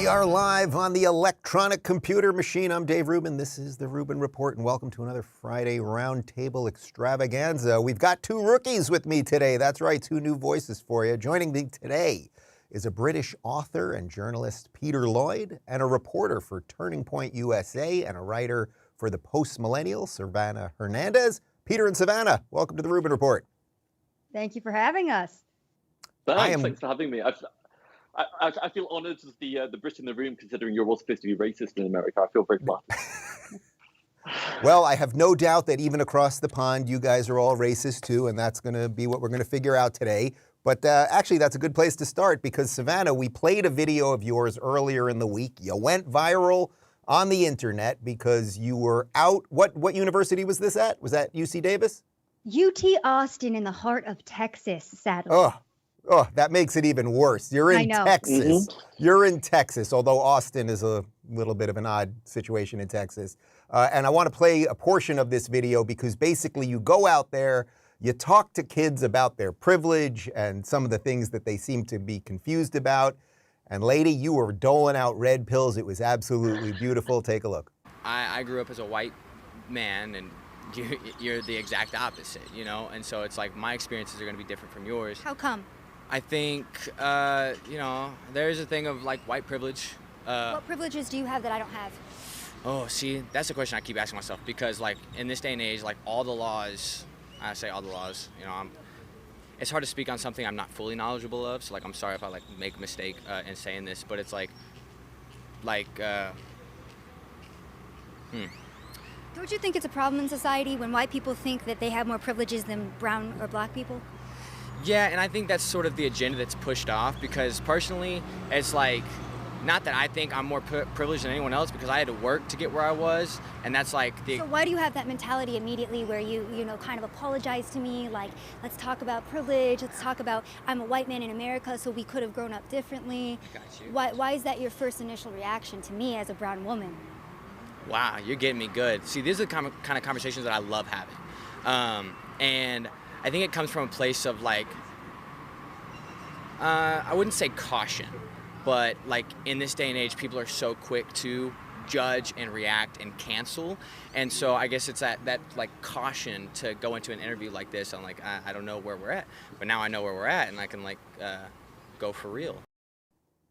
We are live on the electronic computer machine. I'm Dave Rubin. This is the Rubin Report, and welcome to another Friday Roundtable extravaganza. We've got two rookies with me today. That's right, two new voices for you. Joining me today is a British author and journalist, Peter Lloyd, and a reporter for Turning Point USA and a writer for the Post-Millennial, Savanah Hernandez. Peter and Savanah, welcome to the Rubin Report. Thank you for having us. Thanks for having me. I feel honored as the Brit in the room, considering you're all supposed to be racist in America. I feel very flattered. Well, I have no doubt that even across the pond, you guys are all racist too, and that's going to be what we're going to figure out today. But actually, that's a good place to start because, Savanah, we played a video of yours earlier in the week. You went viral on the internet because you were out. What university was this at? Was that UC Davis? UT Austin in the heart of Texas, sadly. Oh, that makes it even worse. You're in Texas. Mm-hmm. You're in Texas, although Austin is a little bit of an odd situation in Texas. And I want to play a portion of this video because basically you go out there, you talk to kids about their privilege and some of the things that they seem to be confused about. And lady, you were doling out red pills. It was absolutely beautiful. Take a look. I grew up as a white man, and you're the exact opposite, you know? And so it's like my experiences are going to be different from yours. How come? I think, there's a thing of like white privilege. What privileges do you have that I don't have? Oh, see, that's the question I keep asking myself because like in this day and age, like all the laws, I say all the laws, it's hard to speak on something I'm not fully knowledgeable of. So like, I'm sorry if I like make a mistake in saying this, but it's Don't you think it's a problem in society when white people think that they have more privileges than brown or black people? Yeah, and I think that's sort of the agenda that's pushed off because personally, it's like, not that I think I'm more privileged than anyone else because I had to work to get where I was, and that's like the... So why do you have that mentality immediately where you kind of apologize to me, like, let's talk about privilege, let's talk about I'm a white man in America, so we could have grown up differently. I got you. Why is that your first initial reaction to me as a brown woman? Wow, you're getting me good. See, these are the kind of conversations that I love having. And I think it comes from a place of like, I wouldn't say caution, but like in this day and age, people are so quick to judge and react and cancel. And so I guess it's that like caution to go into an interview like this. I'm like, I don't know where we're at, but now I know where we're at and I can like go for real.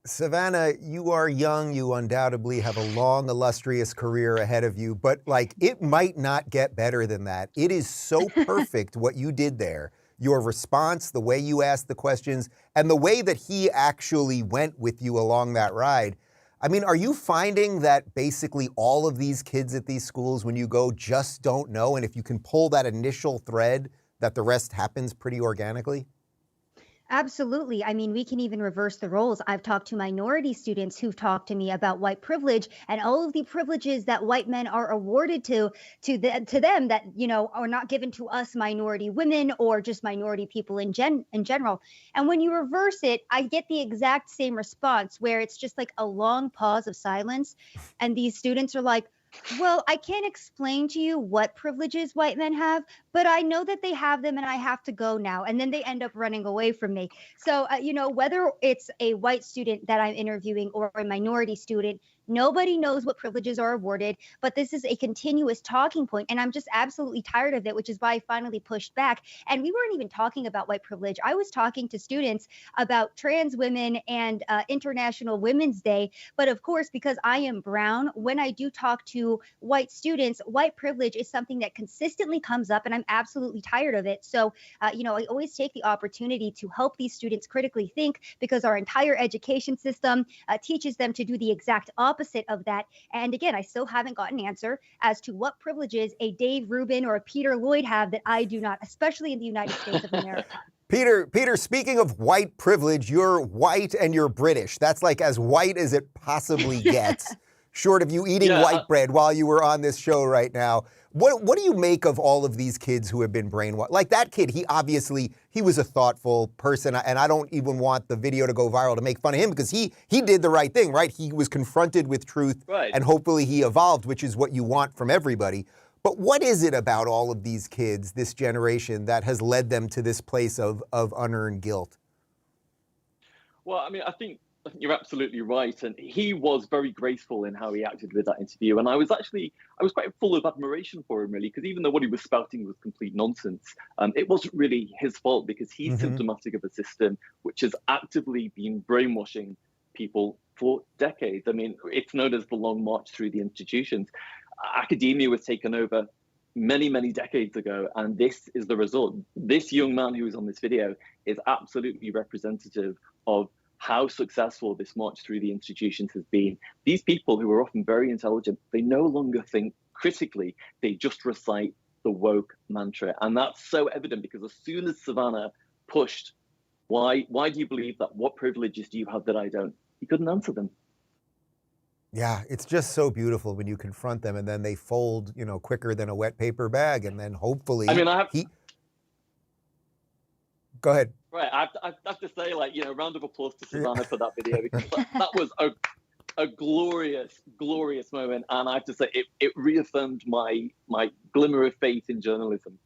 Savanah, you are young. You undoubtedly have a long, illustrious career ahead of you, but like it might not get better than that. It is so perfect what you did there. Your response, the way you asked the questions, and the way that he actually went with you along that ride. I mean, are you finding that basically all of these kids at these schools, when you go, just don't know? And if you can pull that initial thread, that the rest happens pretty organically? Absolutely. I mean, we can even reverse the roles. I've talked to minority students who've talked to me about white privilege and all of the privileges that white men are awarded to them that, are not given to us minority women or just minority people in general. And when you reverse it, I get the exact same response where it's just like a long pause of silence. And these students are like, well, I can't explain to you what privileges white men have, but I know that they have them and I have to go now. And then they end up running away from me. So, whether it's a white student that I'm interviewing or a minority student, nobody knows what privileges are awarded, but this is a continuous talking point, and I'm just absolutely tired of it, which is why I finally pushed back. And we weren't even talking about white privilege. I was talking to students about trans women and International Women's Day. But of course, because I am brown, when I do talk to white students, white privilege is something that consistently comes up, and I'm absolutely tired of it. So, I always take the opportunity to help these students critically think because our entire education system teaches them to do the exact opposite of that. And again, I still haven't gotten an answer as to what privileges a Dave Rubin or a Peter Lloyd have that I do not, especially in the United States of America. Peter, speaking of white privilege, you're white and you're British. That's like as white as it possibly gets, short of you eating white bread while you were on this show right now. What do you make of all of these kids who have been brainwashed? Like that kid, he was a thoughtful person, and I don't even want the video to go viral to make fun of him because he did the right thing, right? He was confronted with truth, right, and hopefully he evolved, which is what you want from everybody. But what is it about all of these kids, this generation, that has led them to this place of unearned guilt? Well, I mean, I think You're absolutely right, and he was very graceful in how he acted with that interview. And I was quite full of admiration for him, really, because even though what he was spouting was complete nonsense, it wasn't really his fault, because he's symptomatic of a system which has actively been brainwashing people for decades. I mean, it's known as the Long March through the institutions. Academia was taken over many, many decades ago, and this is the result. This young man who was on this video is absolutely representative of how successful this march through the institutions has been. These people, who are often very intelligent, they no longer think critically, they just recite the woke mantra. And that's so evident, because as soon as Savanah pushed, why do you believe that? What privileges do you have that I don't? He couldn't answer them. Yeah, it's just so beautiful when you confront them and then they fold, quicker than a wet paper bag, and then hopefully Go ahead. Right, I have to say, round of applause to Savanah for that video, because that was a glorious, glorious moment, and I have to say it reaffirmed my glimmer of faith in journalism.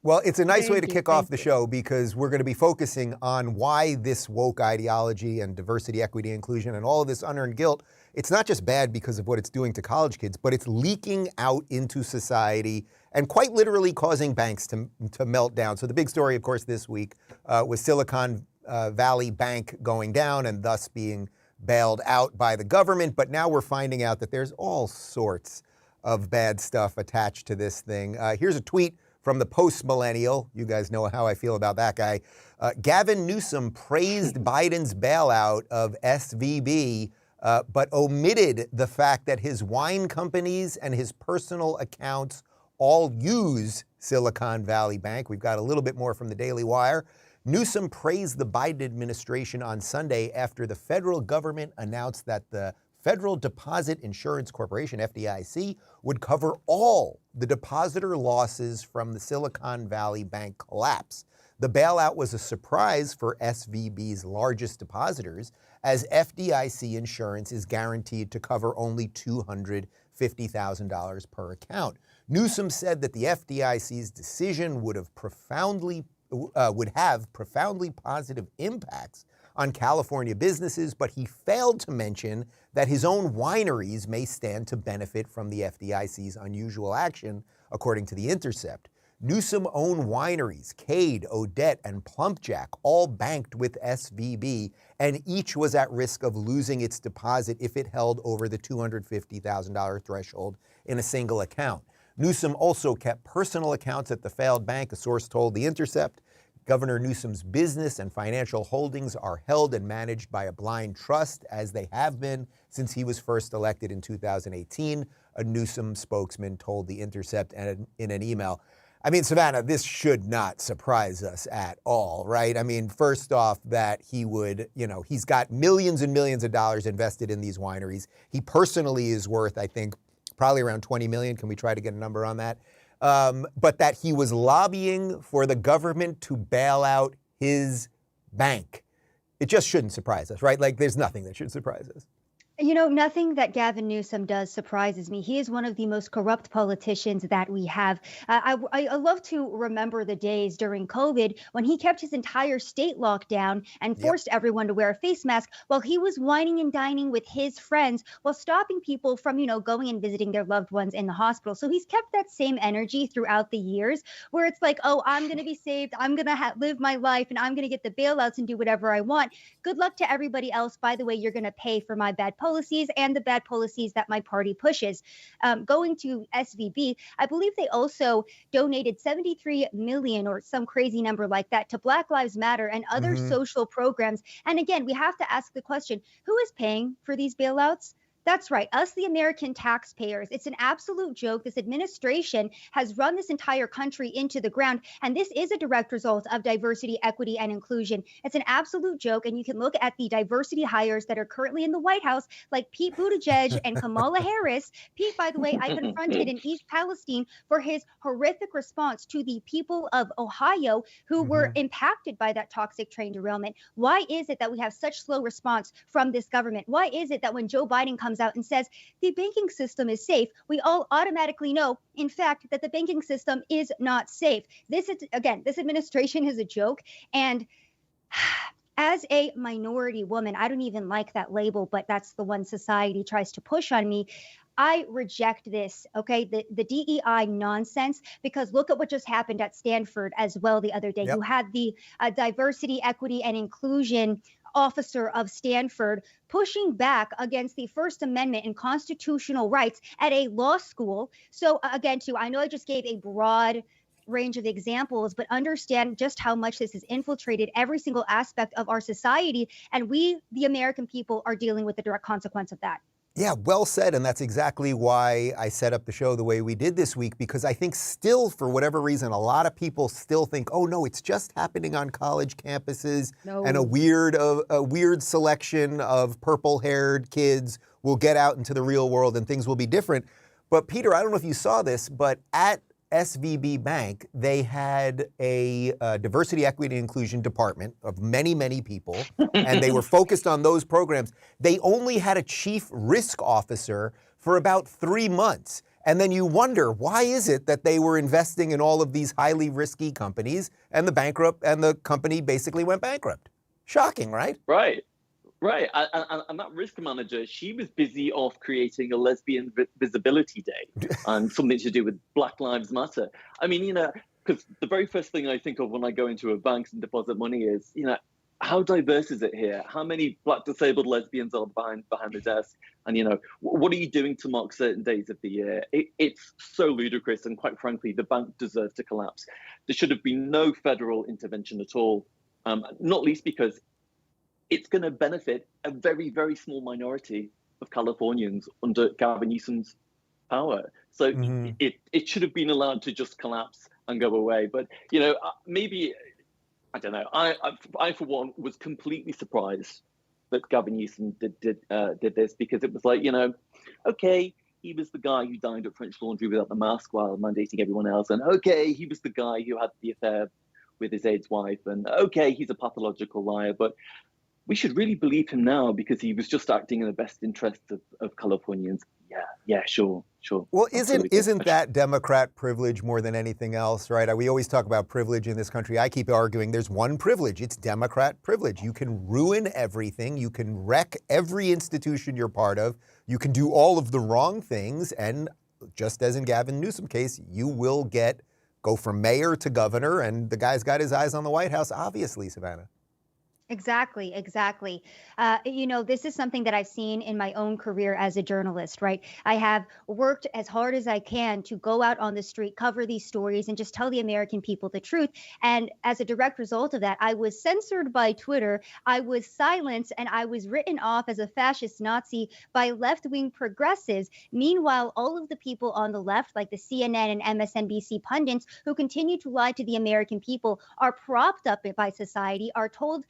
Well, it's a nice way to kick off the show, because we're going to be focusing on why this woke ideology and diversity, equity, inclusion, and all of this unearned guilt, it's not just bad because of what it's doing to college kids, but it's leaking out into society and quite literally causing banks to melt down. So the big story, of course, this week was Silicon Valley Bank going down and thus being bailed out by the government. But now we're finding out that there's all sorts of bad stuff attached to this thing. Here's a tweet from the post-millennial. You guys know how I feel about that guy. Gavin Newsom praised Biden's bailout of SVB, but omitted the fact that his wine companies and his personal accounts all use Silicon Valley Bank. We've got a little bit more from the Daily Wire. Newsom praised the Biden administration on Sunday after the federal government announced that the Federal Deposit Insurance Corporation, FDIC, would cover all the depositor losses from the Silicon Valley Bank collapse. The bailout was a surprise for SVB's largest depositors, as FDIC insurance is guaranteed to cover only $250,000 per account. Newsom said that the FDIC's decision would have profoundly positive impacts on California businesses, but he failed to mention that his own wineries may stand to benefit from the FDIC's unusual action, according to The Intercept. Newsom-owned wineries, Cade, Odette, and Plumpjack, all banked with SVB, and each was at risk of losing its deposit if it held over the $250,000 threshold in a single account. Newsom also kept personal accounts at the failed bank, a source told The Intercept. Governor Newsom's business and financial holdings are held and managed by a blind trust, as they have been since he was first elected in 2018, a Newsom spokesman told The Intercept in an email. I mean, Savanah, this should not surprise us at all, right? I mean, first off, that he would, he's got millions and millions of dollars invested in these wineries. He personally is worth, I think, probably around 20 million. Can we try to get a number on that? But that he was lobbying for the government to bail out his bank. It just shouldn't surprise us, right? Like, there's nothing that should surprise us. Nothing that Gavin Newsom does surprises me. He is one of the most corrupt politicians that we have. I love to remember the days during COVID when he kept his entire state locked down and forced everyone to wear a face mask while he was wining and dining with his friends while stopping people from, going and visiting their loved ones in the hospital. So he's kept that same energy throughout the years where it's like, oh, I'm going to be saved. I'm going to live my life and I'm going to get the bailouts and do whatever I want. Good luck to everybody else. By the way, you're going to pay for my bad policies and the bad policies that my party pushes. Going to SVB, I believe they also donated 73 million or some crazy number like that to Black Lives Matter and other social programs. And again, we have to ask the question, who is paying for these bailouts? That's right, us, the American taxpayers. It's an absolute joke. This administration has run this entire country into the ground, and this is a direct result of diversity, equity, and inclusion. It's an absolute joke, and you can look at the diversity hires that are currently in the White House, like Pete Buttigieg and Kamala Harris. Pete, by the way, I confronted in East Palestine for his horrific response to the people of Ohio who were impacted by that toxic train derailment. Why is it that we have such slow response from this government? Why is it that when Joe Biden comes out and says the banking system is safe, we all automatically know, in fact, that the banking system is not safe? This is, again, this administration is a joke. And as a minority woman, I don't even like that label, but that's the one society tries to push on me. I reject this, okay? The DEI nonsense, because look at what just happened at Stanford as well the other day. Yep. You had the diversity, equity, and inclusion officer of Stanford pushing back against the First Amendment and constitutional rights at a law school. So again, too, I know I just gave a broad range of examples, but understand just how much this has infiltrated every single aspect of our society. And we, the American people, are dealing with the direct consequence of that. Yeah, well said. And that's exactly why I set up the show the way we did this week, because I think still, for whatever reason, a lot of people still think, oh, no, it's just happening on college campuses. No. And a weird selection of purple-haired kids will get out into the real world and things will be different. But Peter, I don't know if you saw this, but at SVB Bank, they had a diversity, equity, and inclusion department of many, many people, and they were focused on those programs. They only had a chief risk officer for about 3 months. And then you wonder, why is it that they were investing in all of these highly risky companies and the company basically went bankrupt? Shocking, right? Right. Right. And that risk manager, she was busy off creating a lesbian visibility day and something to do with Black Lives Matter. I mean, because the very first thing I think of when I go into a bank and deposit money is, how diverse is it here? How many Black disabled lesbians are behind the desk? And, what are you doing to mark certain days of the year? It's so ludicrous. And quite frankly, the bank deserves to collapse. There should have been no federal intervention at all, not least because it's going to benefit a very, very small minority of Californians under Gavin Newsom's power. So it should have been allowed to just collapse and go away. But, maybe, I don't know. I for one, was completely surprised that Gavin Newsom did this, because it was like, okay, he was the guy who dined at French Laundry without the mask while mandating everyone else. And okay, he was the guy who had the affair with his AIDS wife. And okay, he's a pathological liar. But we should really believe him now because he was just acting in the best interest of Californians. Yeah, sure. Well, isn't that Democrat privilege more than anything else, right? We always talk about privilege in this country. I keep arguing there's one privilege. It's Democrat privilege. You can ruin everything. You can wreck every institution you're part of. You can do all of the wrong things. And just as in Gavin Newsom's case, you will go from mayor to governor. And the guy's got his eyes on the White House, obviously, Savanah. Exactly. This is something that I've seen in my own career as a journalist, right? I have worked as hard as I can to go out on the street, cover these stories, and just tell the American people the truth. And as a direct result of that, I was censored by Twitter, I was silenced, and I was written off as a fascist Nazi by left-wing progressives. Meanwhile, all of the people on the left, like the CNN and MSNBC pundits who continue to lie to the American people, are propped up by society, are told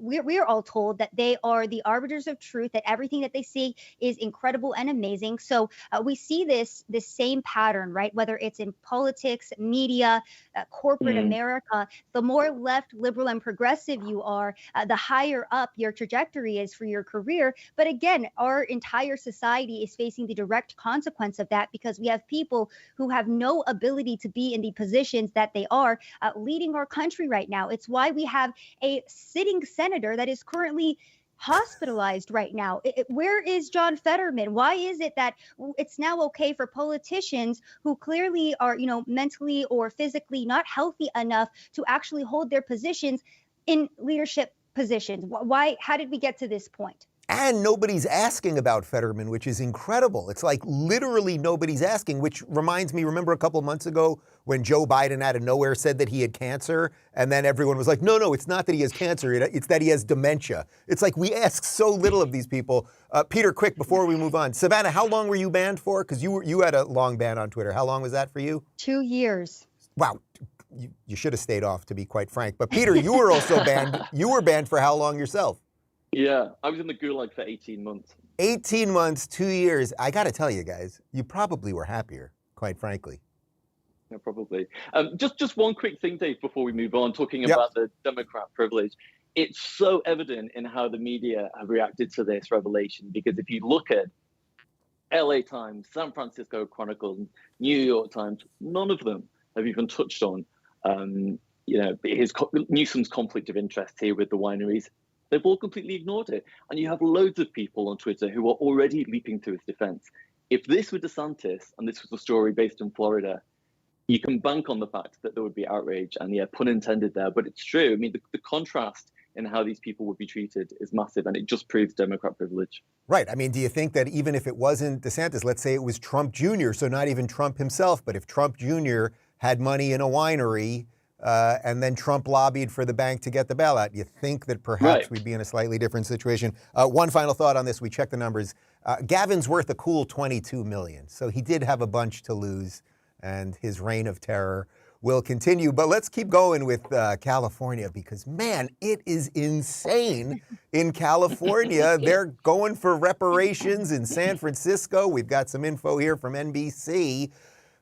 we're all told that they are the arbiters of truth, that everything that they see is incredible and amazing. So we see this same pattern, right? Whether it's in politics, media, corporate America, the more left, liberal, and progressive you are, the higher up your trajectory is for your career. But again, our entire society is facing the direct consequence of that, because we have people who have no ability to be in the positions that they are leading our country right now. It's why we have a sitting senator that is currently hospitalized right now. Where is John Fetterman? Why is it that it's now okay for politicians who clearly are, mentally or physically not healthy enough to actually hold their positions in leadership positions? Why? How did we get to this point? And nobody's asking about Fetterman, which is incredible. It's like literally nobody's asking, which reminds me, remember a couple months ago when Joe Biden out of nowhere said that he had cancer? And then everyone was like, no, it's not that he has cancer. It's that he has dementia. It's like we ask so little of these people. Peter, quick, before we move on. Savanah, how long were you banned for? Because you had a long ban on Twitter. How long was that for you? 2 years. Wow. You should have stayed off, to be quite frank. But Peter, you were also banned. You were banned for how long yourself? Yeah, I was in the gulag for 18 months. 18 months, 2 years. I got to tell you guys, you probably were happier, quite frankly. Yeah, probably. Just one quick thing, Dave, before we move on, talking about the Democrat privilege. It's so evident in how the media have reacted to this revelation, because if you look at LA Times, San Francisco Chronicle, New York Times, none of them have even touched on Newsom's conflict of interest here with the wineries. They've all completely ignored it. And you have loads of people on Twitter who are already leaping to his defense. If this were DeSantis and this was a story based in Florida, you can bank on the fact that there would be outrage, and yeah, pun intended there, but it's true. I mean, the contrast in how these people would be treated is massive, and it just proves Democrat privilege. Right. I mean, do you think that even if it wasn't DeSantis, let's say it was Trump Jr., so not even Trump himself, but if Trump Jr. had money in a winery and then Trump lobbied for the bank to get the bailout, you think that perhaps we'd be in a slightly different situation? One final thought on this. We checked the numbers. Gavin's worth a cool $22 million, so he did have a bunch to lose, and his reign of terror will continue. But let's keep going with California, because, man, it is insane in California. They're going for reparations in San Francisco. We've got some info here from NBC.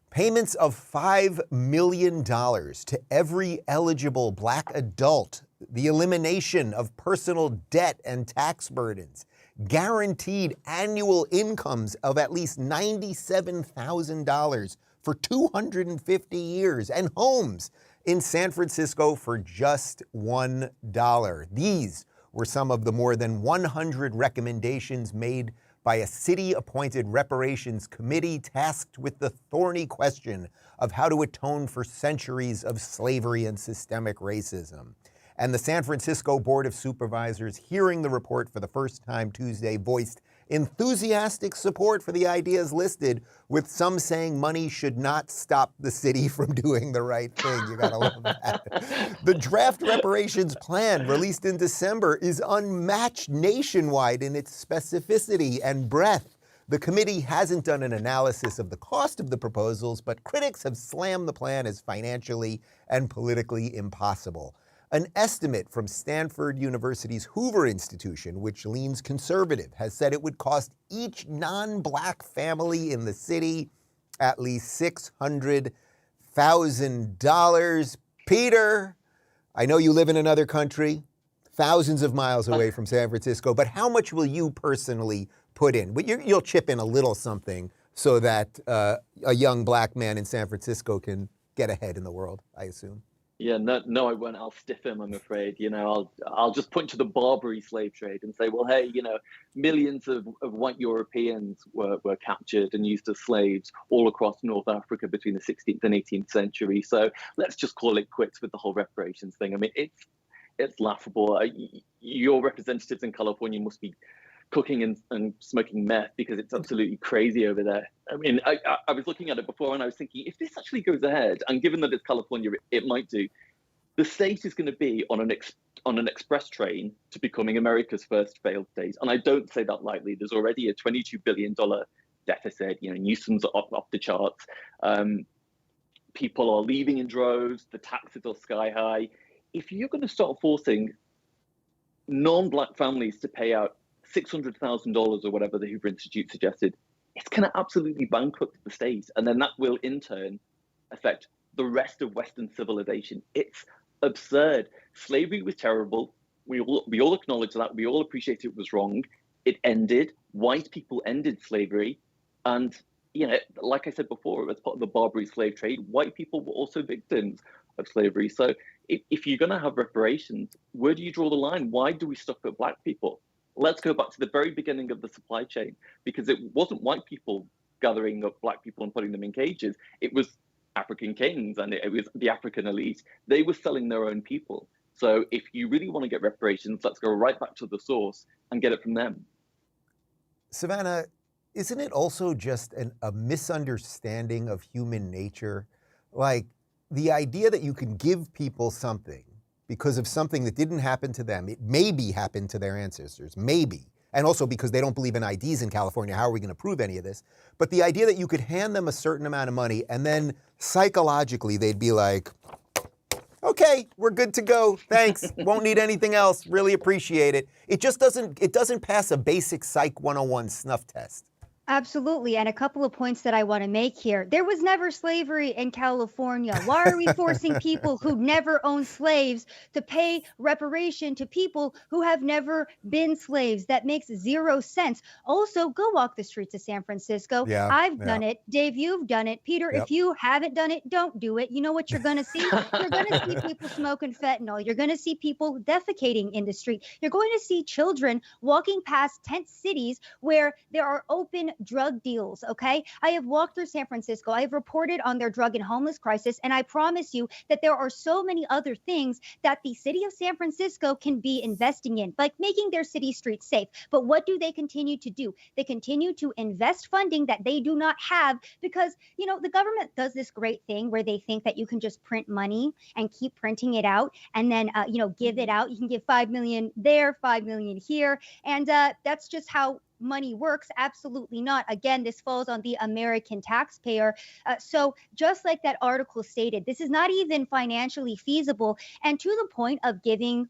Payments of $5 million to every eligible Black adult, the elimination of personal debt and tax burdens, guaranteed annual incomes of at least $97,000 for 250 years, and homes in San Francisco for just $1. These were some of the more than 100 recommendations made by a city-appointed reparations committee tasked with the thorny question of how to atone for centuries of slavery and systemic racism. And the San Francisco Board of Supervisors, hearing the report for the first time Tuesday, voiced enthusiastic support for the ideas listed, with some saying money should not stop the city from doing the right thing. You gotta love that. The draft reparations plan, released in December, is unmatched nationwide in its specificity and breadth. The committee hasn't done an analysis of the cost of the proposals, but critics have slammed the plan as financially and politically impossible. An estimate from Stanford University's Hoover Institution, which leans conservative, has said it would cost each non-Black family in the city at least $600,000. Peter, I know you live in another country, thousands of miles away from San Francisco, but how much will you personally put in? But you'll chip in a little something so that a young Black man in San Francisco can get ahead in the world, I assume. Yeah, no, I won't. I'll stiff him, I'm afraid. I'll just point to the Barbary slave trade and say, well, hey, millions of white Europeans were captured and used as slaves all across North Africa between the 16th and 18th century. So let's just call it quits with the whole reparations thing. I mean, it's laughable. Your representatives in California must be cooking and smoking meth, because it's absolutely crazy over there. I mean, I was looking at it before and I was thinking, if this actually goes ahead, and given that it's California, it might do, the state is going to be on an express train to becoming America's first failed state. And I don't say that lightly. There's already a $22 billion deficit. Newsom's off the charts. People are leaving in droves. The taxes are sky high. If you're going to start forcing non-Black families to pay out $600,000 or whatever the Hoover Institute suggested, it's going to absolutely bankrupt the state. And then that will in turn affect the rest of Western civilization. It's absurd. Slavery was terrible. We all acknowledge that. We all appreciate it was wrong. It ended. White people ended slavery. And, like I said before, as part of the Barbary slave trade, white people were also victims of slavery. So if you're going to have reparations, where do you draw the line? Why do we stop at Black people? Let's go back to the very beginning of the supply chain, because it wasn't white people gathering up Black people and putting them in cages. It was African kings and it was the African elite. They were selling their own people. So if you really want to get reparations, let's go right back to the source and get it from them. Savanah, isn't it also just a misunderstanding of human nature? Like, the idea that you can give people something because of something that didn't happen to them. It maybe happened to their ancestors, maybe. And also because they don't believe in IDs in California, how are we going to prove any of this? But the idea that you could hand them a certain amount of money and then psychologically they'd be like, okay, we're good to go, thanks, won't need anything else, really appreciate it. It just doesn't pass a basic Psych 101 snuff test. Absolutely. And a couple of points that I want to make here. There was never slavery in California. Why are we forcing people who never owned slaves to pay reparation to people who have never been slaves? That makes zero sense. Also, go walk the streets of San Francisco. Yeah, I've yeah. done it. Dave, you've done it. Peter, Yep. if you haven't done it, don't do it. You know what you're going to see? You're going to see people smoking fentanyl. You're going to see people defecating in the street. You're going to see children walking past tent cities where there are open drug deals. Okay. I have walked through San Francisco. I have reported on their drug and homeless crisis. And I promise you that there are so many other things that the city of San Francisco can be investing in, like making their city streets safe. But what do they continue to do? They continue to invest funding that they do not have because, you know, the government does this great thing where they think that you can just print money and keep printing it out and then, give it out. You can give 5 million there, 5 million here. And that's just how money works. Absolutely not. Again, this falls on the American taxpayer. So just like that article stated, this is not even financially feasible. And to the point of giving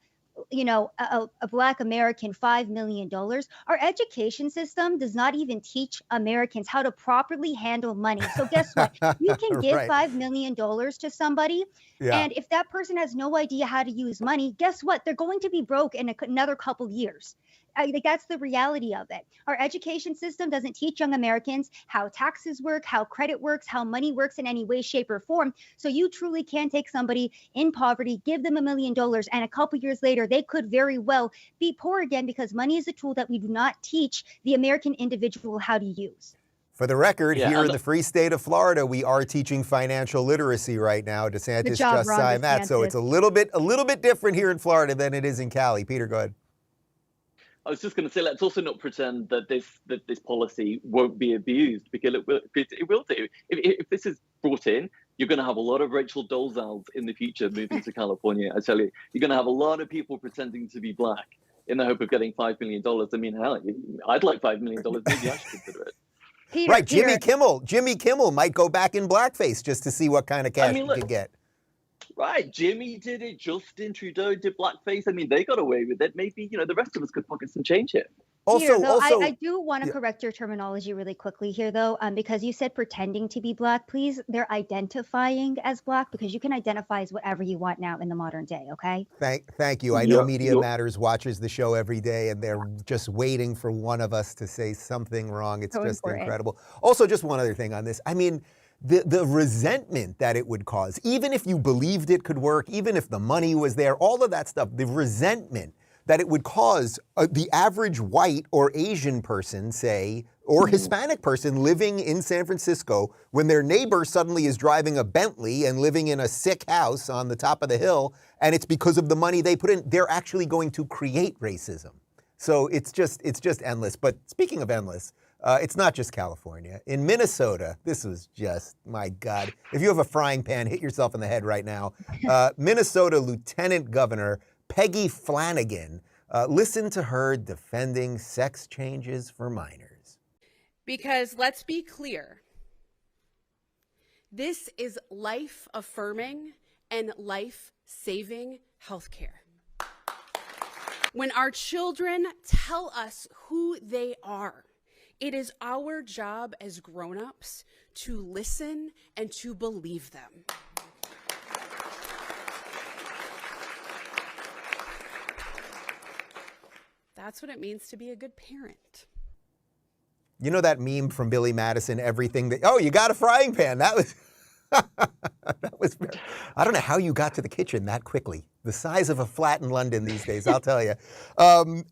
a Black American $5 million, our education system does not even teach Americans how to properly handle money. So guess what? You can give Right. $5 million to somebody. Yeah. And if that person has no idea how to use money, guess what? They're going to be broke in another couple years. I think that's the reality of it. Our education system doesn't teach young Americans how taxes work, how credit works, how money works in any way, shape, or form. So you truly can take somebody in poverty, give them $1 million, and a couple years later, they could very well be poor again because money is a tool that we do not teach the American individual how to use. For the record, Yeah, here and in the free state of Florida, we are teaching financial literacy right now. DeSantis Good job, just Ron signed that, so DeSantis. it's a little bit different here in Florida than it is in Cali. Peter, go ahead. I was just going to say, let's also not pretend that this policy won't be abused, because it will do. If this is brought in, you're going to have a lot of Rachel Dolezals in the future moving to California. I tell you, you're going to have a lot of people pretending to be Black in the hope of getting $5 million. I mean, hell, I'd like $5 million. Maybe I should consider it. Peter, Right, Peter, Jimmy Kimmel might go back in blackface just to see what kind of cash he could get. Right, Jimmy did it. Justin Trudeau did blackface. I mean, they got away with it. Maybe the rest of us could pocket some change here. Peter, though, I do want to correct your terminology really quickly here, though, because you said pretending to be Black. Please, they're identifying as Black, because you can identify as whatever you want now in the modern day, okay? Thank you. I know Media Matters watches the show every day, and they're just waiting for one of us to say something wrong. It's so just important. Incredible. Also, just one other thing on this. I mean, the resentment that it would cause, even if you believed it could work, even if the money was there, all of that stuff, the resentment that it would cause the average white or Asian person, say, or Hispanic person living in San Francisco, when their neighbor suddenly is driving a Bentley and living in a sick house on the top of the hill, and it's because of the money they put in, they're actually going to create racism. So it's just endless. But speaking of endless, it's not just California. In Minnesota, this was just, my God. If you have a frying pan, hit yourself in the head right now. Minnesota Lieutenant Governor Peggy Flanagan, listen to her defending sex changes for minors. Because let's be clear, this is life-affirming and life-saving healthcare. When our children tell us who they are, it is our job as grown-ups to listen and to believe them. That's what it means to be a good parent. You know that meme from Billy Madison, everything that, oh, you got a frying pan. That was, I don't know how you got to the kitchen that quickly. The size of a flat in London these days, I'll tell you.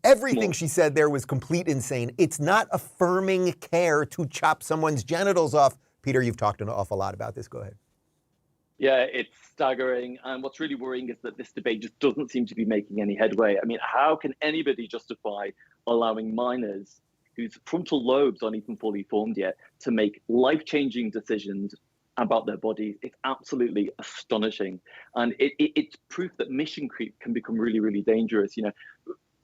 Everything she said there was complete insane. It's not affirming care to chop someone's genitals off. Peter, you've talked an awful lot about this. Go ahead. Yeah, it's staggering. And what's really worrying is that this debate just doesn't seem to be making any headway. I mean, how can anybody justify allowing minors whose frontal lobes aren't even fully formed yet to make life-changing decisions about their bodies? It's absolutely astonishing. And it's proof that mission creep can become really, really dangerous.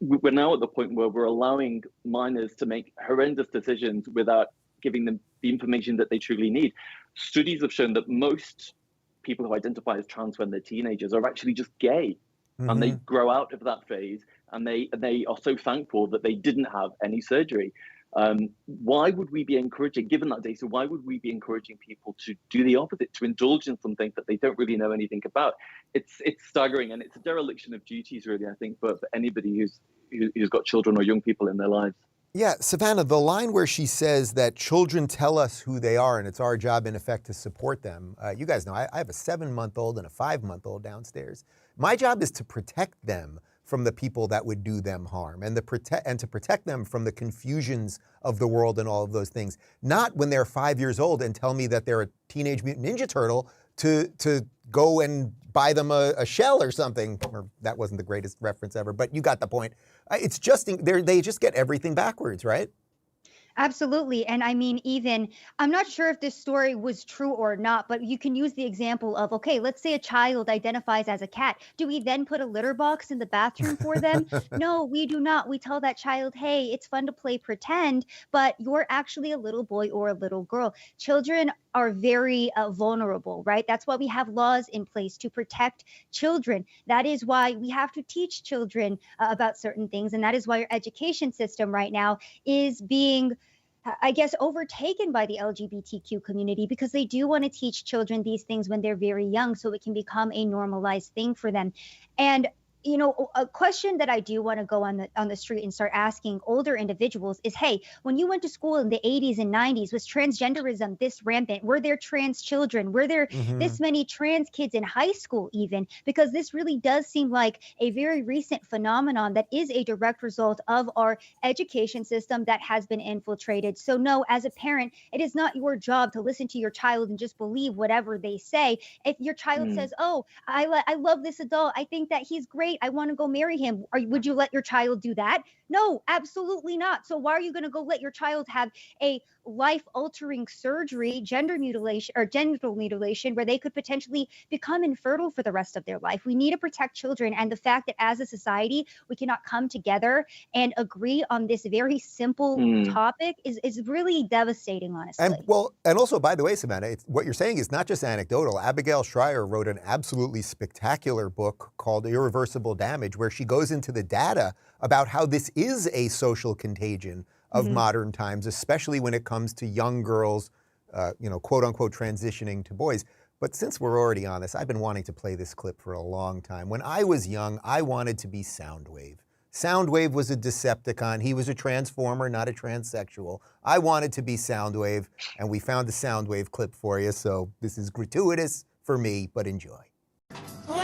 We're now at the point where we're allowing minors to make horrendous decisions without giving them the information that they truly need. Studies have shown that most people who identify as trans when they're teenagers are actually just gay. And they grow out of that phase, and they are so thankful that they didn't have any surgery. Why would we be encouraging, given that data, why would we be encouraging people to do the opposite, to indulge in something that they don't really know anything about? It's staggering, and it's a dereliction of duties, really, I think, for anybody who's got children or young people in their lives. Yeah, Savanah, the line where she says that children tell us who they are and it's our job, in effect, to support them. You guys know I have a 7-month-old and a 5-month-old downstairs. My job is to protect them from the people that would do them harm and to protect them from the confusions of the world and all of those things. Not when they're 5 years old and tell me that they're a Teenage Mutant Ninja Turtle to go and buy them a shell or something. Or that wasn't the greatest reference ever, but you got the point. It's just, they just get everything backwards, right? Absolutely. And I mean, even, I'm not sure if this story was true or not, but you can use the example of, okay, let's say a child identifies as a cat. Do we then put a litter box in the bathroom for them? No, we do not. We tell that child, hey, it's fun to play pretend, but you're actually a little boy or a little girl. Children are very vulnerable, right? That's why we have laws in place to protect children. That is why we have to teach children about certain things. And that is why our education system right now is being, I guess, overtaken by the LGBTQ community, because they do want to teach children these things when they're very young so it can become a normalized thing for them. And you know, a question that I do want to go on the street and start asking older individuals is, hey, when you went to school in the 80s and 90s, was transgenderism this rampant? Were there trans children? Were there this many trans kids in high school even? Because this really does seem like a very recent phenomenon that is a direct result of our education system that has been infiltrated. So no, as a parent, it is not your job to listen to your child and just believe whatever they say. If your child says, oh, I love this adult, I think that he's great, I want to go marry him, would you let your child do that? No, absolutely not. So why are you going to go let your child have a life-altering surgery, gender mutilation or genital mutilation, where they could potentially become infertile for the rest of their life? We need to protect children, and the fact that as a society we cannot come together and agree on this very simple topic is really devastating, honestly. And also, by the way, Savanah, what you're saying is not just anecdotal. Abigail Shrier wrote an absolutely spectacular book called Irreversible Damage, where she goes into the data about how this is a social contagion of modern times, especially when it comes to young girls, quote unquote, transitioning to boys. But since we're already on this, I've been wanting to play this clip for a long time. When I was young, I wanted to be Soundwave. Soundwave was a Decepticon. He was a transformer, not a transsexual. I wanted to be Soundwave, and we found the Soundwave clip for you. So this is gratuitous for me, but enjoy. Well,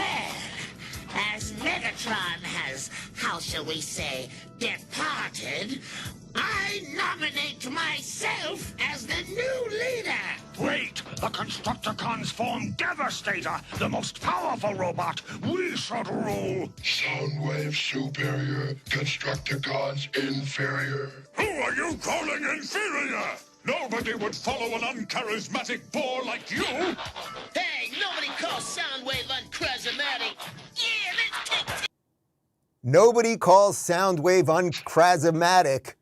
as Megatron has, how shall we say, departed, I nominate myself as the new leader. Wait! The Constructicons form Devastator, the most powerful robot. We should rule. Soundwave superior, Constructicons inferior. Who are you calling inferior? Nobody would follow an uncharismatic bore like you. Hey, nobody calls Soundwave uncharismatic. Yeah, let's kick. Nobody calls Soundwave uncharismatic.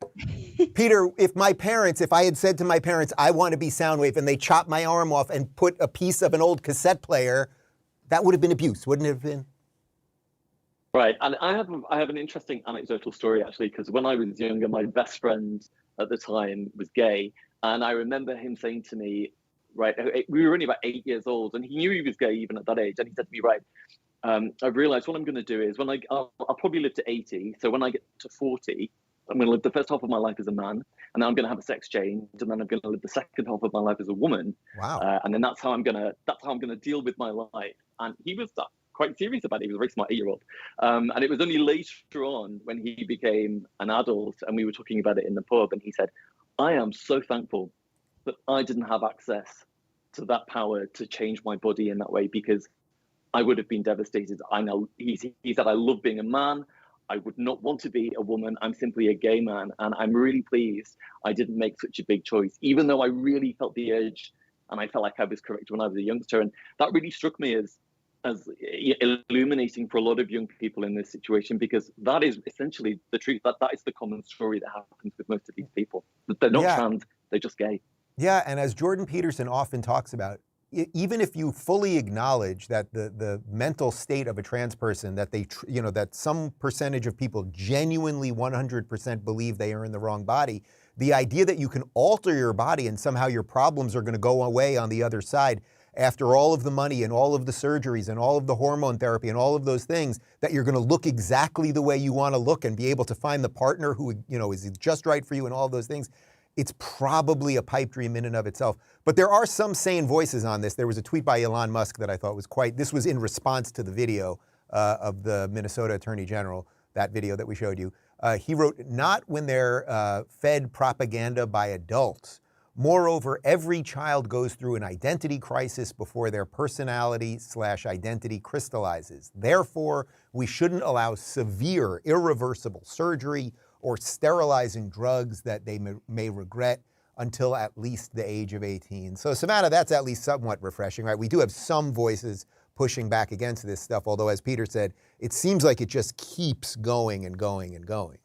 Peter, if I had said to my parents, I want to be Soundwave, and they chopped my arm off and put a piece of an old cassette player, that would have been abuse, wouldn't it have been? Right, and I have an interesting anecdotal story, actually, because when I was younger, my best friend at the time was gay, and I remember him saying to me, right, we were only about 8 years old, and he knew he was gay even at that age, and he said to me, right, I've realized what I'm going to do is I'll probably live to 80, so when I get to 40, I'm going to live the first half of my life as a man, and then I'm going to have a sex change, and then I'm going to live the second half of my life as a woman. Wow. And then that's how I'm going to deal with my life. And he was quite serious about it. He was a very smart 8-year-old. And it was only later on when he became an adult, and we were talking about it in the pub, and he said, I am so thankful that I didn't have access to that power to change my body in that way, because I would have been devastated. He said, I love being a man. I would not want to be a woman. I'm simply a gay man. And I'm really pleased I didn't make such a big choice, even though I really felt the urge and I felt like I was correct when I was a youngster. And that really struck me as illuminating for a lot of young people in this situation, because that is essentially the truth. That is the common story that happens with most of these people. They're not trans, they're just gay. Yeah, and as Jordan Peterson often talks about, even if you fully acknowledge that the mental state of a trans person, that that some percentage of people genuinely 100% believe they are in the wrong body, The idea that you can alter your body and somehow your problems are going to go away on the other side after all of the money and all of the surgeries and all of the hormone therapy and all of those things, that you're going to look exactly the way you want to look and be able to find the partner who, you know, is just right for you and all of those things. It's probably a pipe dream in and of itself. But there are some sane voices on this. There was a tweet by Elon Musk that I thought was this was in response to the video of the Minnesota Attorney General, that video that we showed you. He wrote, "Not when they're fed propaganda by adults. Moreover, every child goes through an identity crisis before their personality/identity crystallizes. Therefore, we shouldn't allow severe, irreversible surgery or sterilizing drugs that they may regret until at least the age of 18. So, Savanah, that's at least somewhat refreshing, right? We do have some voices pushing back against this stuff, although, as Peter said, it seems like it just keeps going and going and going.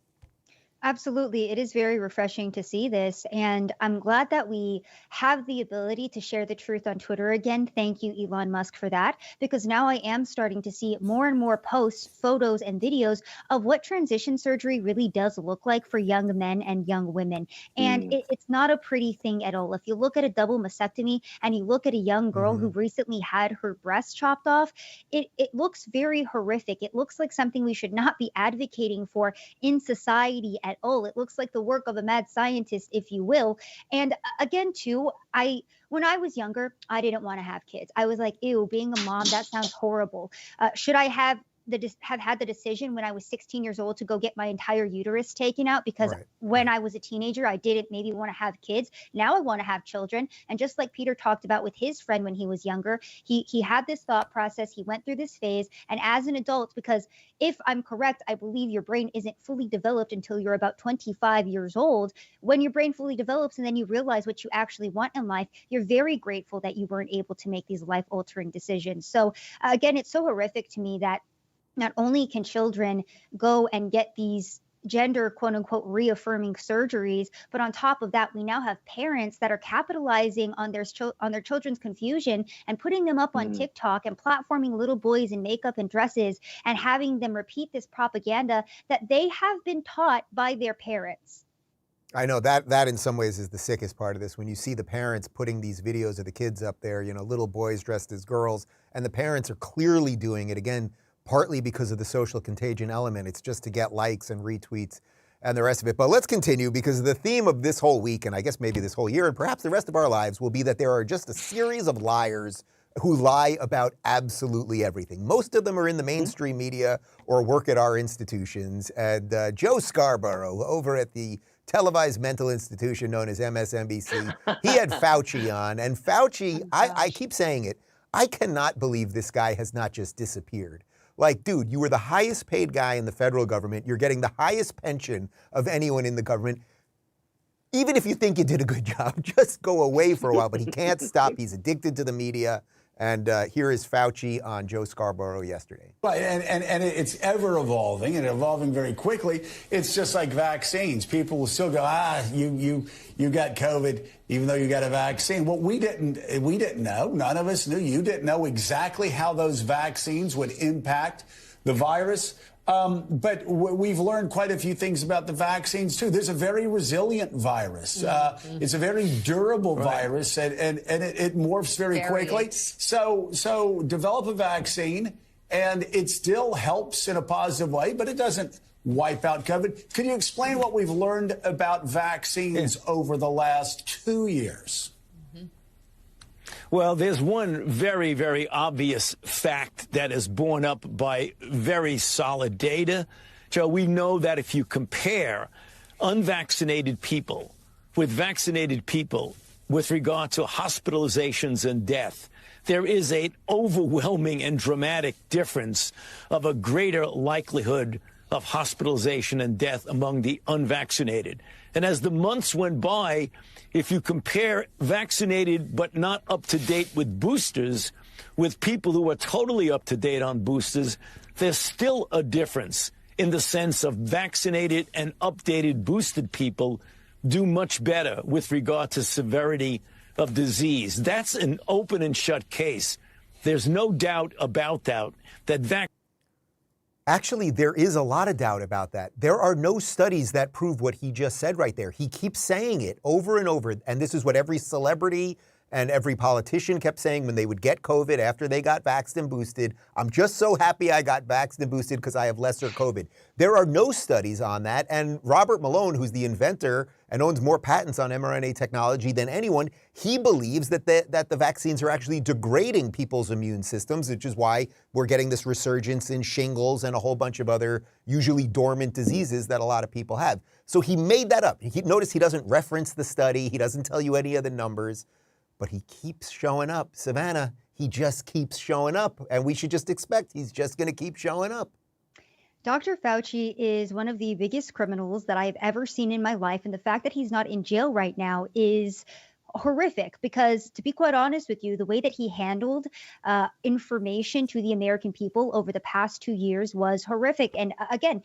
Absolutely. It is very refreshing to see this. And I'm glad that we have the ability to share the truth on Twitter again. Thank you, Elon Musk, for that, because now I am starting to see more and more posts, photos, and videos of what transition surgery really does look like for young men and young women. And it's not a pretty thing at all. If you look at a double mastectomy and you look at a young girl who recently had her breast chopped off, it looks very horrific. It looks like something we should not be advocating for in society at all. It looks like the work of a mad scientist, if you will. And again, too, when I was younger, I didn't want to have kids. I was like, ew, being a mom, that sounds horrible. Should I have had the decision when I was 16 years old to go get my entire uterus taken out because when I was a teenager, I didn't maybe want to have kids. Now I want to have children. And just like Peter talked about with his friend when he was younger, he had this thought process. He went through this phase. And as an adult, because if I'm correct, I believe your brain isn't fully developed until you're about 25 years old. When your brain fully develops and then you realize what you actually want in life, you're very grateful that you weren't able to make these life-altering decisions. So again, it's so horrific to me that not only can children go and get these gender, quote unquote, reaffirming surgeries, but on top of that, we now have parents that are capitalizing on their children's confusion and putting them up on TikTok and platforming little boys in makeup and dresses and having them repeat this propaganda that they have been taught by their parents. I know that in some ways is the sickest part of this. When you see the parents putting these videos of the kids up there, you know, little boys dressed as girls, and the parents are clearly doing it, again, partly because of the social contagion element. It's just to get likes and retweets and the rest of it. But let's continue, because the theme of this whole week, and I guess maybe this whole year, and perhaps the rest of our lives, will be that there are just a series of liars who lie about absolutely everything. Most of them are in the mainstream media or work at our institutions. And Joe Scarborough over at the televised mental institution known as MSNBC, he had Fauci on. And Fauci, I keep saying it, I cannot believe this guy has not just disappeared. Like, dude, you were the highest paid guy in the federal government. You're getting the highest pension of anyone in the government. Even if you think you did a good job, just go away for a while. But he can't stop. He's addicted to the media. And here is Fauci on Joe Scarborough yesterday. Right, and it's ever evolving and evolving very quickly. It's just like vaccines. People will still go, you got COVID, even though you got a vaccine. Well, we didn't know. None of us knew. You didn't know exactly how those vaccines would impact the virus. But we've learned quite a few things about the vaccines, too. There's a very resilient virus. It's a very durable virus, and it morphs very quickly. So develop a vaccine, and it still helps in a positive way, but it doesn't wipe out COVID. Can you explain what we've learned about vaccines over the last 2 years? Well, there's one very, very obvious fact that is borne up by very solid data. Joe, we know that if you compare unvaccinated people with vaccinated people with regard to hospitalizations and death, there is an overwhelming and dramatic difference of a greater likelihood of hospitalization and death among the unvaccinated. And as the months went by, if you compare vaccinated but not up to date with boosters with people who are totally up to date on boosters, there's still a difference in the sense of vaccinated and updated boosted people do much better with regard to severity of disease. That's an open and shut case. There's no doubt about that Actually, there is a lot of doubt about that. There are no studies that prove what he just said right there. He keeps saying it over and over. And this is what every celebrity and every politician kept saying when they would get COVID after they got vaxxed and boosted. I'm just so happy I got vaxxed and boosted because I have lesser COVID. There are no studies on that. And Robert Malone, who's the inventor and owns more patents on mRNA technology than anyone, he believes that the vaccines are actually degrading people's immune systems, which is why we're getting this resurgence in shingles and a whole bunch of other usually dormant diseases that a lot of people have. So he made that up. Notice he doesn't reference the study. He doesn't tell you any of the numbers. But he keeps showing up. Savanah, he just keeps showing up. And we should just expect he's just going to keep showing up. Dr. Fauci is one of the biggest criminals that I've ever seen in my life. And the fact that he's not in jail right now is horrific, because to be quite honest with you, the way that he handled information to the American people over the past 2 years was horrific. And again,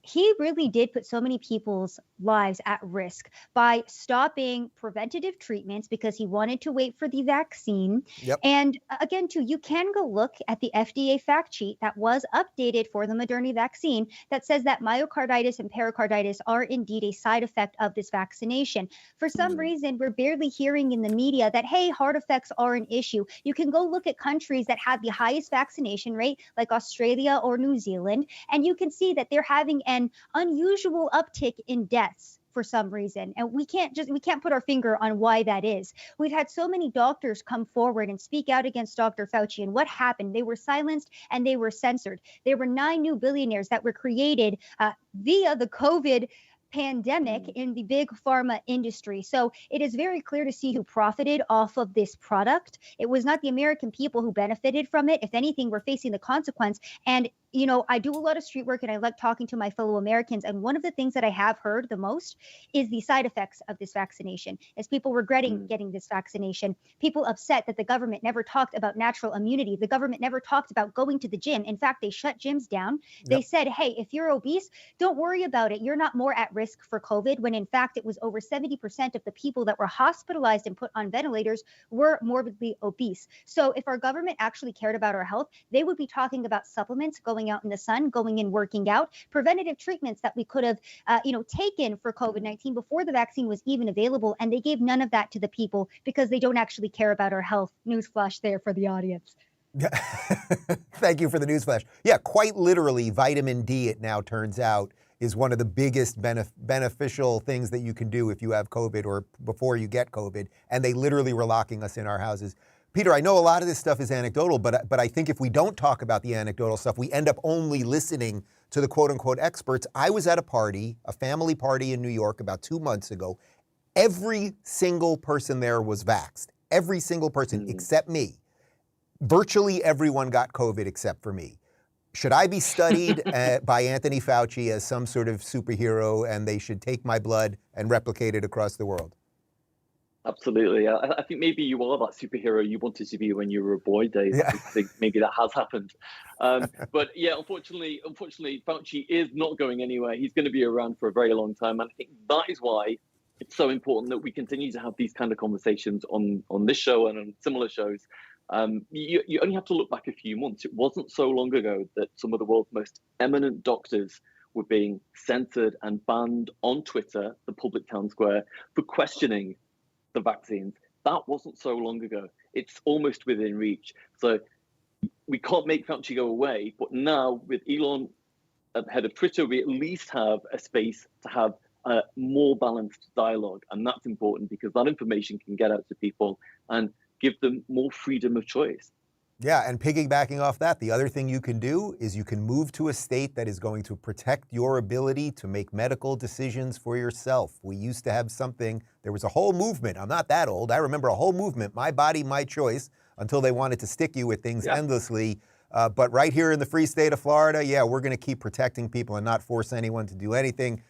he really did put so many people's lives at risk by stopping preventative treatments because he wanted to wait for the vaccine. Yep. And again, too, you can go look at the FDA fact sheet that was updated for the Moderna vaccine that says that myocarditis and pericarditis are indeed a side effect of this vaccination. For some reason, we're barely hearing in the media that, hey, heart effects are an issue. You can go look at countries that have the highest vaccination rate, like Australia or New Zealand, and you can see that they're having an unusual uptick in deaths for some reason. And we can't put our finger on why that is. We've had so many doctors come forward and speak out against Dr. Fauci. And what happened? They were silenced and they were censored. There were 9 new billionaires that were created via the COVID pandemic in the big pharma industry. So it is very clear to see who profited off of this product. It was not the American people who benefited from it. If anything, we're facing the consequence. And you know, I do a lot of street work and I like talking to my fellow Americans. And one of the things that I have heard the most is the side effects of this vaccination, is people regretting getting this vaccination, people upset that the government never talked about natural immunity. The government never talked about going to the gym. In fact, they shut gyms down. They said, hey, if you're obese, don't worry about it. You're not more at risk for COVID, when in fact, it was over 70% of the people that were hospitalized and put on ventilators were morbidly obese. So if our government actually cared about our health, they would be talking about supplements, going out in the sun, going in, working out, preventative treatments that we could have, taken for COVID-19 before the vaccine was even available. And they gave none of that to the people because they don't actually care about our health. Newsflash there for the audience. Thank you for the newsflash. Yeah, quite literally, vitamin D, it now turns out, is one of the biggest beneficial things that you can do if you have COVID or before you get COVID. And they literally were locking us in our houses. Peter, I know a lot of this stuff is anecdotal, but I think if we don't talk about the anecdotal stuff, we end up only listening to the quote-unquote experts. I was at a party, a family party in New York about 2 months ago. Every single person there was vaxxed. Every single person except me. Virtually everyone got COVID except for me. Should I be studied by Anthony Fauci as some sort of superhero and they should take my blood and replicate it across the world? Absolutely. I think maybe you are that superhero you wanted to be when you were a boy, Dave. Yeah. I think maybe that has happened. But yeah, unfortunately, Fauci is not going anywhere. He's going to be around for a very long time. And I think that is why it's so important that we continue to have these kind of conversations on this show and on similar shows. You only have to look back a few months. It wasn't so long ago that some of the world's most eminent doctors were being censored and banned on Twitter, the public town square, for questioning the vaccines. That wasn't so long ago. It's almost within reach. So we can't make Fauci go away, but now with Elon at the head of Twitter, we at least have a space to have a more balanced dialogue. And that's important because that information can get out to people and give them more freedom of choice. Yeah, and piggybacking off that, the other thing you can do is you can move to a state that is going to protect your ability to make medical decisions for yourself. We used to have something, there was a whole movement. I'm not that old. I remember a whole movement, my body, my choice, until they wanted to stick you with things endlessly. But right here in the free state of Florida, yeah, we're going to keep protecting people and not force anyone to do anything.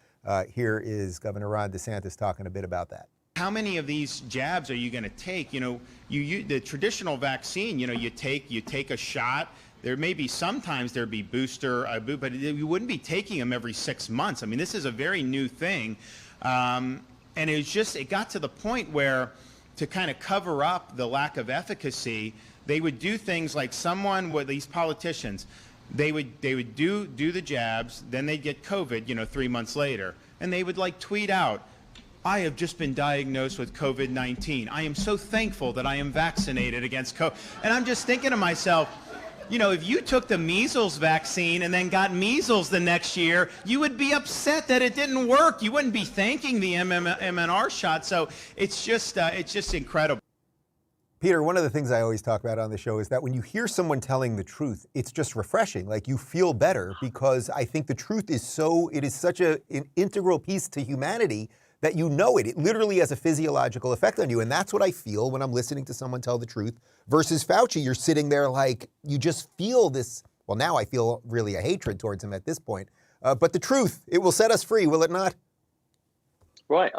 Here is Governor Ron DeSantis talking a bit about that. How many of these jabs are you going to take? You know, the traditional vaccine, you take a shot. There may be sometimes there'd be booster, but you wouldn't be taking them every 6 months. I mean, this is a very new thing. And it got to the point where to kind of cover up the lack of efficacy, they would do things like these politicians, they would do the jabs, then they'd get COVID, 3 months later, and they would like tweet out, I have just been diagnosed with COVID-19. I am so thankful that I am vaccinated against COVID. And I'm just thinking to myself, if you took the measles vaccine and then got measles the next year, you would be upset that it didn't work. You wouldn't be thanking the MMR shot. So it's just incredible. Peter, one of the things I always talk about on the show is that when you hear someone telling the truth, it's just refreshing. Like, you feel better, because I think the truth is such an integral piece to humanity that it literally has a physiological effect on you. And that's what I feel when I'm listening to someone tell the truth versus Fauci. You're sitting there like, you just feel this. Well, now I feel really a hatred towards him at this point. But the truth, it will set us free, will it not? Right,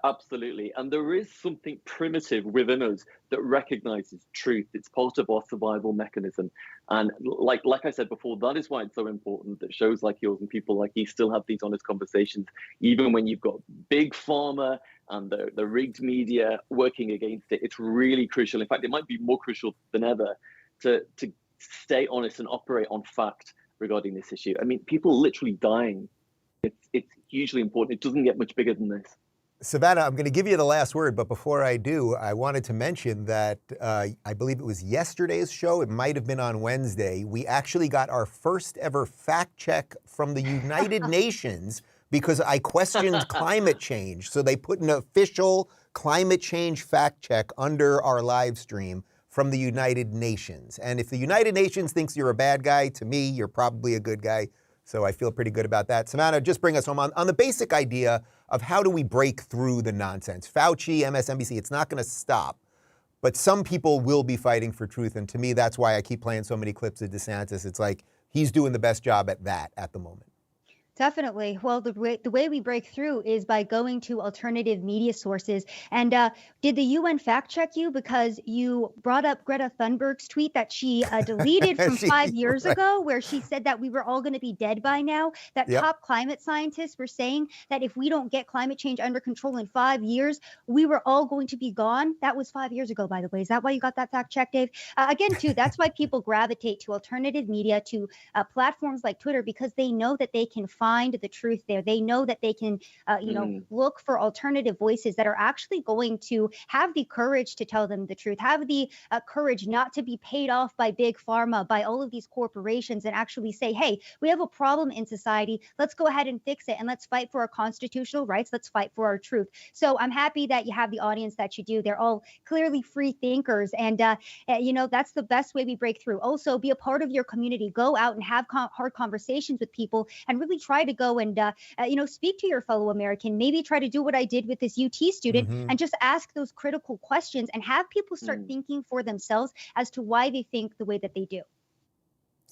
absolutely. And there is something primitive within us that recognizes truth. It's part of our survival mechanism. And like I said before, that is why it's so important that shows like yours and people like you still have these honest conversations, even when you've got big pharma and the rigged media working against it. It's really crucial. In fact, it might be more crucial than ever to stay honest and operate on fact regarding this issue. I mean, people literally dying. It's hugely important. It doesn't get much bigger than this. Savanah, I'm going to give you the last word, but before I do, I wanted to mention that I believe it was yesterday's show, it might have been on Wednesday, we actually got our first ever fact check from the United Nations because I questioned climate change. So they put an official climate change fact check under our live stream from the United Nations. And if the United Nations thinks you're a bad guy, to me, you're probably a good guy. So I feel pretty good about that. Savanah, just bring us home on the basic idea of how do we break through the nonsense. Fauci, MSNBC, it's not going to stop. But some people will be fighting for truth. And to me, that's why I keep playing so many clips of DeSantis. It's like he's doing the best job at that at the moment. Definitely. Well, the way we break through is by going to alternative media sources. And did the UN fact check you because you brought up Greta Thunberg's tweet that she deleted from 5 years ago, where she said that we were all going to be dead by now, that top climate scientists were saying that if we don't get climate change under control in 5 years, we were all going to be gone. That was 5 years ago, by the way. Is that why you got that fact check, Dave? Again, too, that's why people gravitate to alternative media, to platforms like Twitter, because they know that they can find the truth there. They know that they can, look for alternative voices that are actually going to have the courage to tell them the truth, have the courage not to be paid off by big pharma, by all of these corporations, and actually say, hey, we have a problem in society. Let's go ahead and fix it. And let's fight for our constitutional rights. Let's fight for our truth. So I'm happy that you have the audience that you do. They're all clearly free thinkers. And, that's the best way we break through. Also, be a part of your community. Go out and have hard conversations with people and really try to go and, speak to your fellow American. Maybe try to do what I did with this UT student and just ask those critical questions and have people start thinking for themselves as to why they think the way that they do.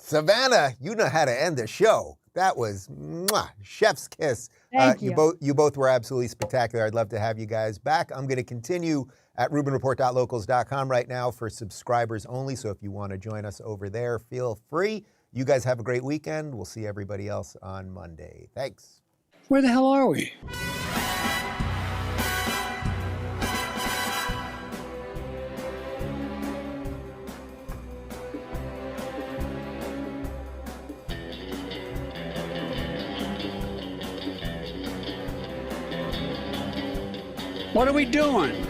Savanah, you know how to end the show. That was chef's kiss. Thank you. You both were absolutely spectacular. I'd love to have you guys back. I'm going to continue at RubinReport.locals.com right now for subscribers only. So if you want to join us over there, feel free. You guys have a great weekend. We'll see everybody else on Monday. Thanks. Where the hell are we? What are we doing?